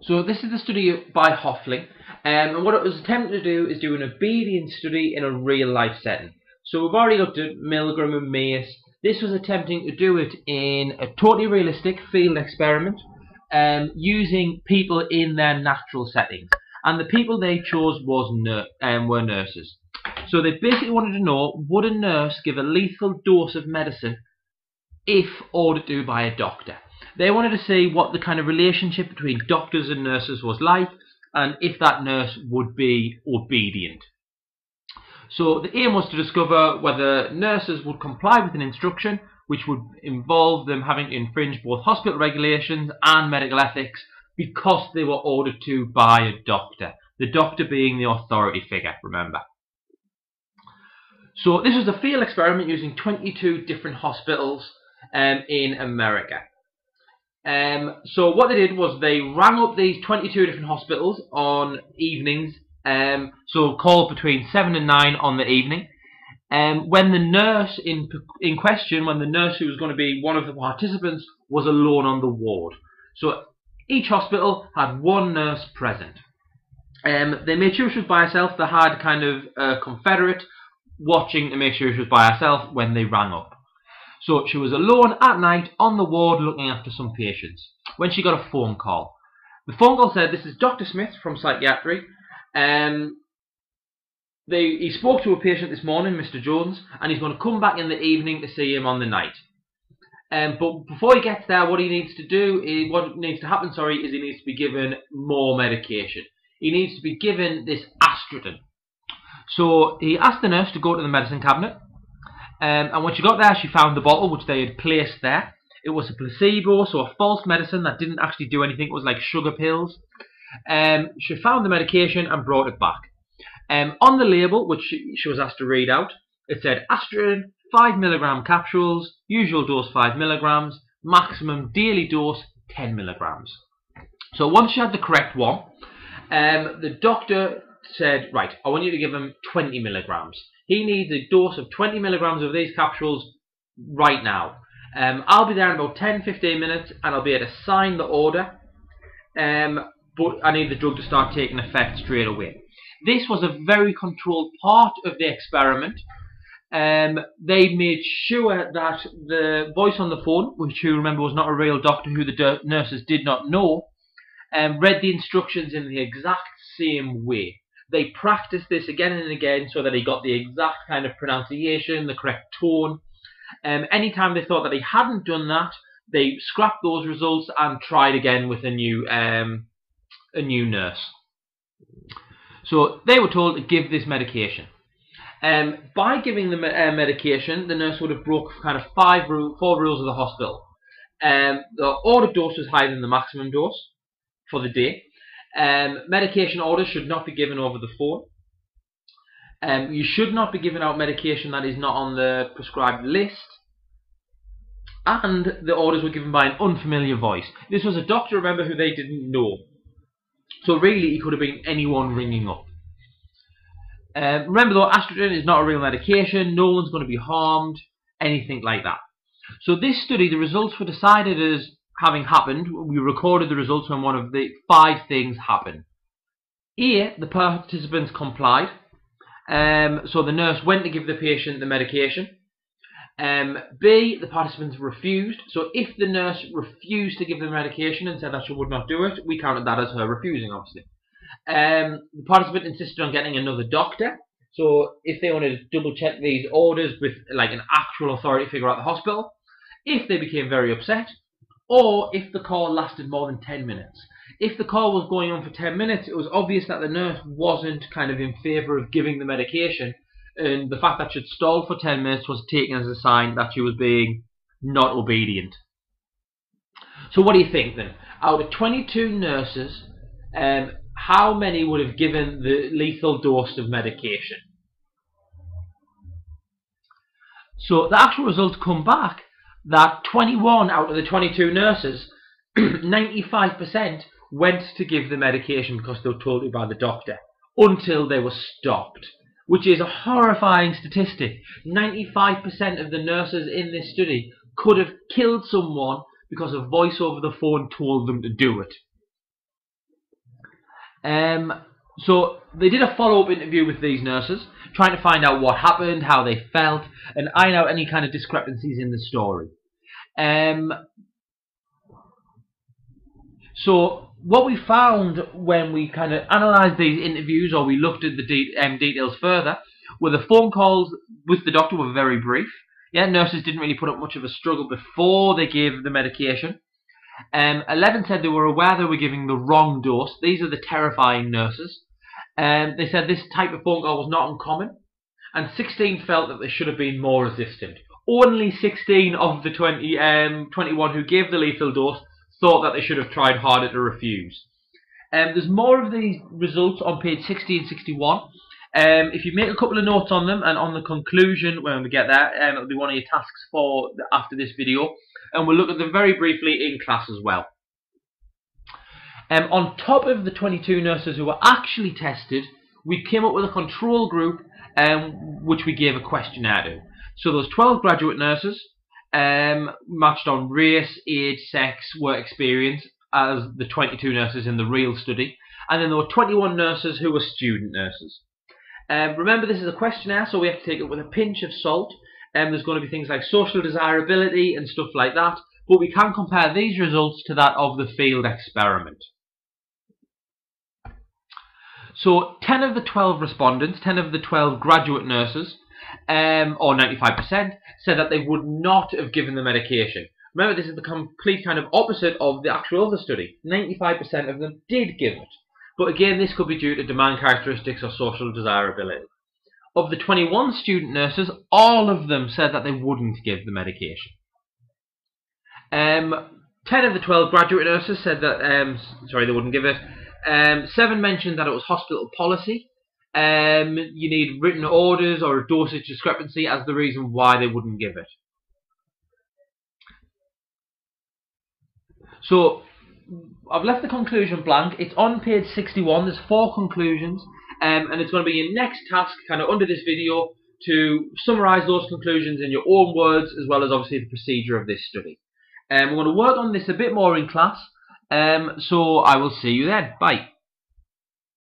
So this is the study by Hofling, and what it was attempting to do is do an obedience study in a real life setting. So we've already looked at Milgram and Mace. This was attempting to do it in a totally realistic field experiment, using people in their natural settings. And the people they chose were nurses. So they basically wanted to know, would a nurse give a lethal dose of medicine if ordered to by a doctor? They wanted to see what the kind of relationship between doctors and nurses was like, and if that nurse would be obedient. So the aim was to discover whether nurses would comply with an instruction which would involve them having to infringe both hospital regulations and medical ethics because they were ordered to by a doctor. The doctor being the authority figure, remember. So this was a field experiment using 22 different hospitals in America. So what they did was they rang up these 22 different hospitals on evenings, so called between 7 and 9 on the evening. When the nurse in question, when the nurse who was going to be one of the participants was alone on the ward. So each hospital had one nurse present. They made sure she was by herself. They had kind of a confederate watching to make sure she was by herself when they rang up. So she was alone at night on the ward looking after some patients when she got a phone call. The phone call said, "This is Dr. Smith from psychiatry. He spoke to a patient this morning, Mr. Jones, and he's going to come back in the evening to see him on the night. But before he gets there, what needs to happen, is he needs to be given more medication. He needs to be given this Astrodin." So he asked the nurse to go to the medicine cabinet. And when she got there, she found the bottle which they had placed there. It was a placebo, so a false medicine that didn't actually do anything. It was like sugar pills. She found the medication and brought it back. On the label, which she was asked to read out, it said Astrodin 5 mg capsules, usual dose 5 mg, maximum daily dose 10 mg. So once she had the correct one, the doctor said, "Right, I want you to give him 20 mg. He needs a dose of 20 mg of these capsules right now. I'll be there in about 10-15 minutes and I'll be able to sign the order, but I need the drug to start taking effect straight away." This was a very controlled part of the experiment. They made sure that the voice on the phone, which you remember was not a real doctor who the nurses did not know, read the instructions in the exact same way. They practiced this again and again so that he got the exact kind of pronunciation, the correct tone. Anytime they thought that he hadn't done that, they scrapped those results and tried again with a new nurse. So they were told to give this medication. By giving the medication, the nurse would have broke kind of 4 rules of the hospital. The ordered dose was higher than the maximum dose for the day. Medication orders should not be given over the phone. You should not be giving out medication that is not on the prescribed list. And the orders were given by an unfamiliar voice. This was a doctor, remember, who they didn't know. So really, it could have been anyone ringing up. Remember though, Astrodin is not a real medication. No one's going to be harmed, anything like that. So this study, the results were decided as having happened. We recorded the results when one of the 5 things happened. A, the participants complied. So the nurse went to give the patient the medication. B, the participants refused. So if the nurse refused to give the medication and said that she would not do it, we counted that as her refusing, obviously. The participant insisted on getting another doctor. So if they wanted to double check these orders with like an actual authority figure at the hospital, if they became very upset, or if the call lasted more than 10 minutes. If the call was going on for 10 minutes, it was obvious that the nurse wasn't kind of in favour of giving the medication, and the fact that she'd stalled for 10 minutes was taken as a sign that she was being not obedient. So what do you think then? Out of 22 nurses, how many would have given the lethal dose of medication? So the actual results come back that 21 out of the 22 nurses, 95% went to give the medication because they were told to by the doctor, until they were stopped, which is a horrifying statistic. 95% of the nurses in this study could have killed someone because a voice over the phone told them to do it. So they did a follow-up interview with these nurses, trying to find out what happened, how they felt, and iron out any kind of discrepancies in the story. So what we found when we kind of analysed these interviews, or we looked at the details further, were the phone calls with the doctor were very brief. Yeah, nurses didn't really put up much of a struggle before they gave the medication. 11 said they were aware they were giving the wrong dose. These are the terrifying nurses. They said this type of phone call was not uncommon. And 16 felt that they should have been more resistant. Only 16 of the 21 who gave the lethal dose thought that they should have tried harder to refuse. There's more of these results on page 60 and 61. If you make a couple of notes on them, and on the conclusion when we get there, it'll be one of your tasks for after this video, and we'll look at them very briefly in class as well. On top of the 22 nurses who were actually tested, we came up with a control group which we gave a questionnaire to. So those 12 graduate nurses matched on race, age, sex, work experience as the 22 nurses in the real study, and then there were 21 nurses who were student nurses. Remember, this is a questionnaire, so we have to take it with a pinch of salt. There's going to be things like social desirability and stuff like that, but we can compare these results to that of the field experiment. So 10 of the 12 respondents, 10 of the 12 graduate nurses, or 95%, said that they would not have given the medication. Remember, this is the complete kind of opposite of the actual other study. 95% of them did give it. But again, this could be due to demand characteristics or social desirability. Of the 21 student nurses, all of them said that they wouldn't give the medication. 10 of the 12 graduate nurses said that they wouldn't give it. 7 mentioned that it was hospital policy. You need written orders or a dosage discrepancy as the reason why they wouldn't give it. So I've left the conclusion blank. It's on page 61. There's 4 conclusions, and it's going to be your next task, kind of under this video, to summarise those conclusions in your own words, as well as obviously the procedure of this study. We're going to work on this a bit more in class, so I will see you then. Bye.